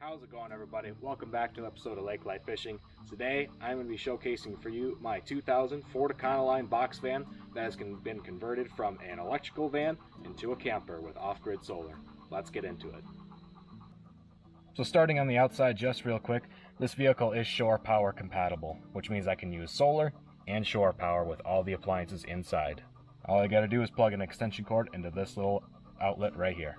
How's it going, everybody? Welcome back to an episode of Lake Life Fishing. Today I'm going to be showcasing for you my 2000 Ford Econoline box van that has been converted from an electrical van into a camper with off-grid solar. Let's get into it. So starting on the outside just real quick, this vehicle is shore power compatible, which means I can use solar and shore power with all the appliances inside. All I got to do is plug an extension cord into this little outlet right here.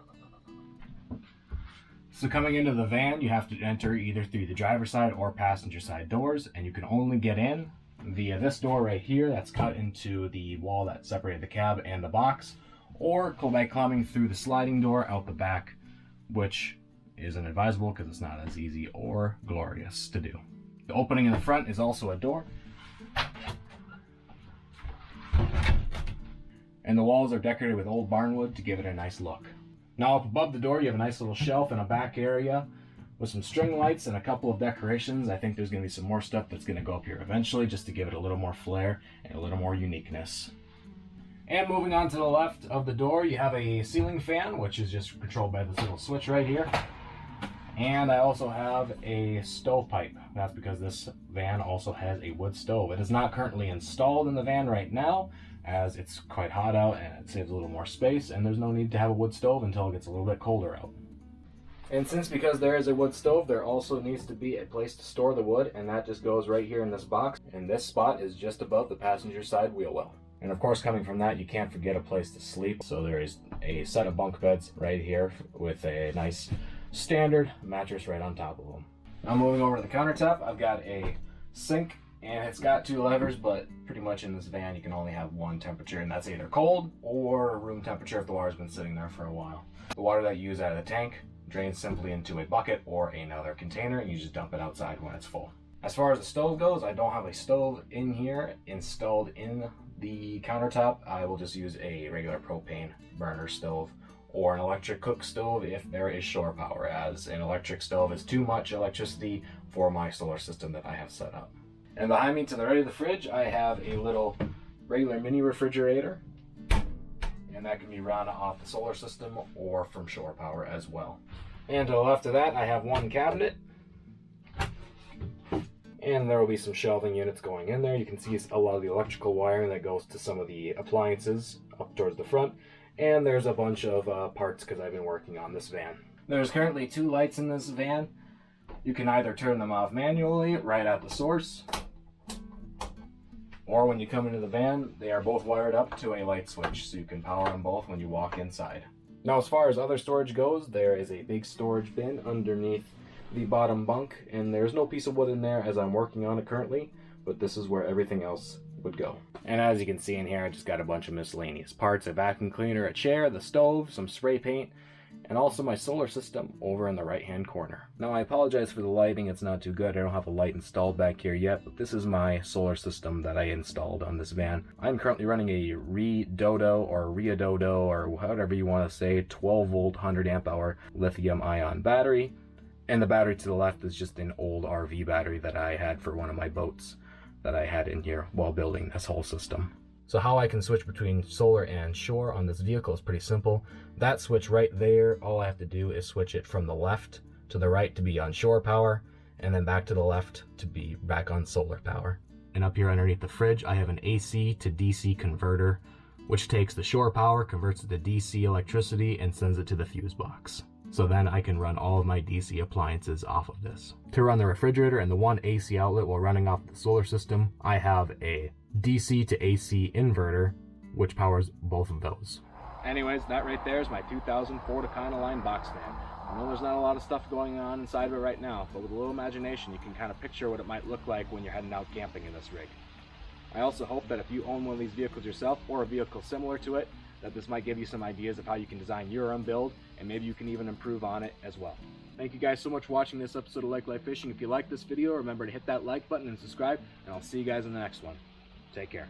So coming into the van, you have to enter either through the driver's side or passenger side doors, and you can only get in via this door right here that's cut into the wall that separated the cab and the box, or go by climbing through the sliding door out the back, which isn't advisable because it's not as easy or glorious to do. The opening in the front is also a door, and the walls are decorated with old barnwood to give it a nice look. Now up above the door you have a nice little shelf and a back area with some string lights and a couple of decorations. I think there's going to be some more stuff that's going to go up here eventually just to give it a little more flair and a little more uniqueness. And moving on to the left of the door, you have a ceiling fan, which is just controlled by this little switch right here. And I also have a stovepipe. That's because this van also has a wood stove. It is not currently installed in the van right now, as it's quite hot out and it saves a little more space, and there's no need to have a wood stove until it gets a little bit colder out. And because there is a wood stove, there also needs to be a place to store the wood, and that just goes right here in this box, and this spot is just above the passenger side wheel well. And of course, coming from that, you can't forget a place to sleep, so there is a set of bunk beds right here with a nice standard mattress right on top of them. Now moving over to the countertop, I've got a sink, and it's got two levers, but pretty much in this van you can only have one temperature, and that's either cold or room temperature if the water's been sitting there for a while. The water that you use out of the tank drains simply into a bucket or another container, and you just dump it outside when it's full. As far as the stove goes, I don't have a stove in here installed in the countertop. I will just use a regular propane burner stove or an electric cook stove if there is shore power, as an electric stove is too much electricity for my solar system that I have set up. And behind me to the right of the fridge, I have a little regular mini refrigerator, and that can be run off the solar system or from shore power as well. And to the left of that, I have one cabinet, and there will be some shelving units going in there. You can see a lot of the electrical wiring that goes to some of the appliances up towards the front, and there's a bunch of parts because I've been working on this van. There's currently two lights in this van. You can either turn them off manually right at the source, or when you come into the van, they are both wired up to a light switch, so you can power them both when you walk inside. Now as far as other storage goes, there is a big storage bin underneath the bottom bunk, and there's no piece of wood in there as I'm working on it currently, but this is where everything else would go. And as you can see in here, I just got a bunch of miscellaneous parts: a vacuum cleaner, a chair, the stove, some spray paint, and also my solar system over in the right hand corner. Now I apologize for the lighting, it's not too good. I don't have a light installed back here yet, but this is my solar system that I installed on this van. I'm currently running a Redodo or whatever you want to say 12 volt 100 amp hour lithium ion battery, and the battery to the left is just an old RV battery that I had for one of my boats that I had in here while building this whole system. So how I can switch between solar and shore on this vehicle is pretty simple. That switch right there, all I have to do is switch it from the left to the right to be on shore power, and then back to the left to be back on solar power. And up here underneath the fridge, I have an AC to DC converter, which takes the shore power, converts it to DC electricity, and sends it to the fuse box. So then I can run all of my DC appliances off of this. To run the refrigerator and the one AC outlet while running off the solar system, I have a DC to AC inverter, which powers both of those. Anyways, that right there is my 2000 Ford Econoline box van. I know there's not a lot of stuff going on inside of it right now, but with a little imagination, you can kind of picture what it might look like when you're heading out camping in this rig. I also hope that if you own one of these vehicles yourself, or a vehicle similar to it, that this might give you some ideas of how you can design your own build, and maybe you can even improve on it as well. Thank you guys so much for watching this episode of Lake Life Fishing. If you like this video, remember to hit that like button and subscribe, and I'll see you guys in the next one. Take care.